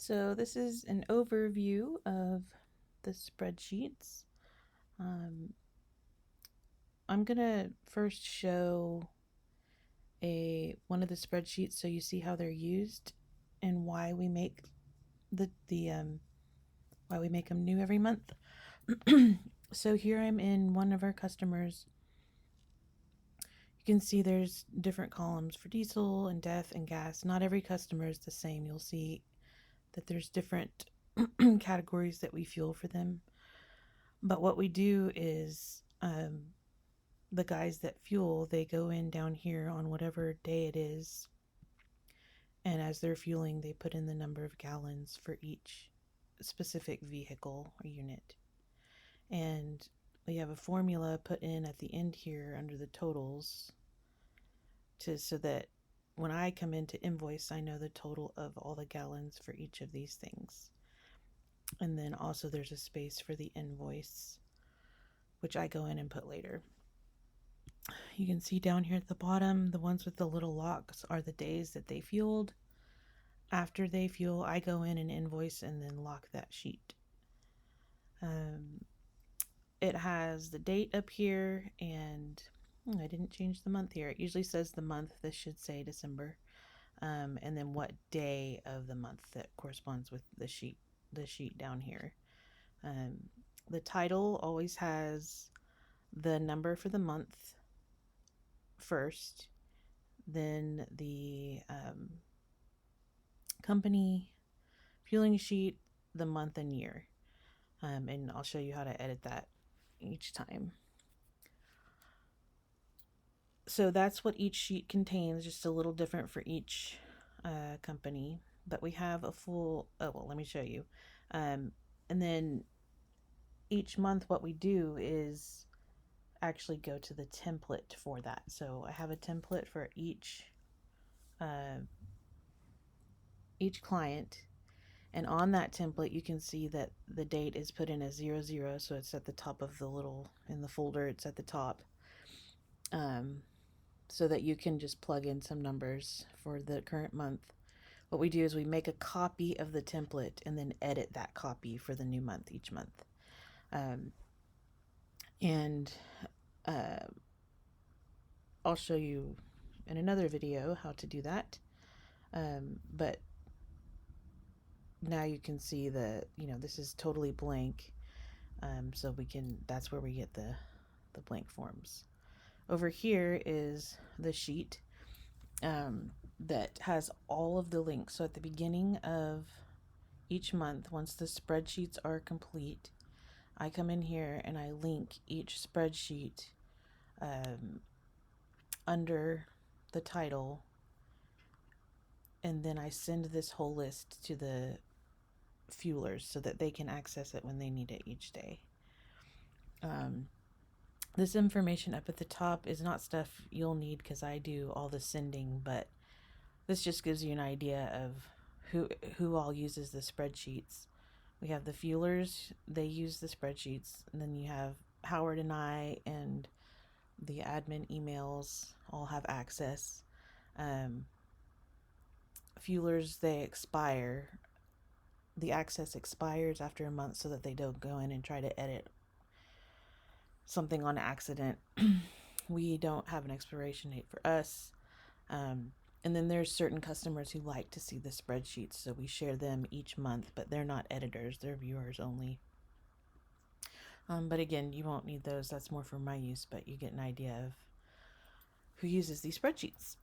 So this is an overview of the spreadsheets. Um, I'm gonna first show one of the spreadsheets so you see how they're used and why we make why we make them new every month. So here I'm in one of our customers. You can see there's different columns for diesel and death and gas. Not every customer is the same. You'll see that there's different categories that we fuel for them. But what we do is the guys that fuel, they go in down here on whatever day it is. And as they're fueling, they put in the number of gallons for each specific vehicle or unit. And we have a formula put in at the end here under the totals so that when I come in to invoice, I know the total of all the gallons for each of these things. And then also there's a space for the invoice, which I go in and put later. You can see down here at the bottom, the ones with the little locks are the days that they fueled. After they fuel, I go in and invoice and then lock that sheet. It has the date up here, and I didn't change the month here. It usually says the month. This should say December. And then what day of the month that corresponds with the sheet down here. The title always has the number for the month first, then the company, fueling sheet, the month and year. And I'll show you how to edit that each time. So that's what each sheet contains, just a little different for each company. But we have a full, let me show you. And then each month what we do is actually go to the template for that. So I have a template for each client, and on that template you can see that the date is put in as 00, so it's at the top of in the folder, it's at the top, so that you can just plug in some numbers for the current month. What we do is we make a copy of the template and then edit that copy for the new month each month. I'll show you in another video how to do that. But now you can see that, this is totally blank. So that's where we get the blank forms. Over here is the sheet that has all of the links. So at the beginning of each month, once the spreadsheets are complete, I come in here and I link each spreadsheet under the title, and then I send this whole list to the fuelers so that they can access it when they need it each day. This information up at the top is not stuff you'll need because I do all the sending, but this just gives you an idea of who all uses the spreadsheets. We have the fuelers, they use the spreadsheets, and then you have Howard and I, and the admin emails all have access. Fuelers, they expire. The access expires after a month so that they don't go in and try to edit something on accident. We don't have an expiration date for us. And then there's certain customers who like to see the spreadsheets, so we share them each month, but they're not editors, they're viewers only. But again, you won't need those. That's more for my use, but you get an idea of who uses these spreadsheets.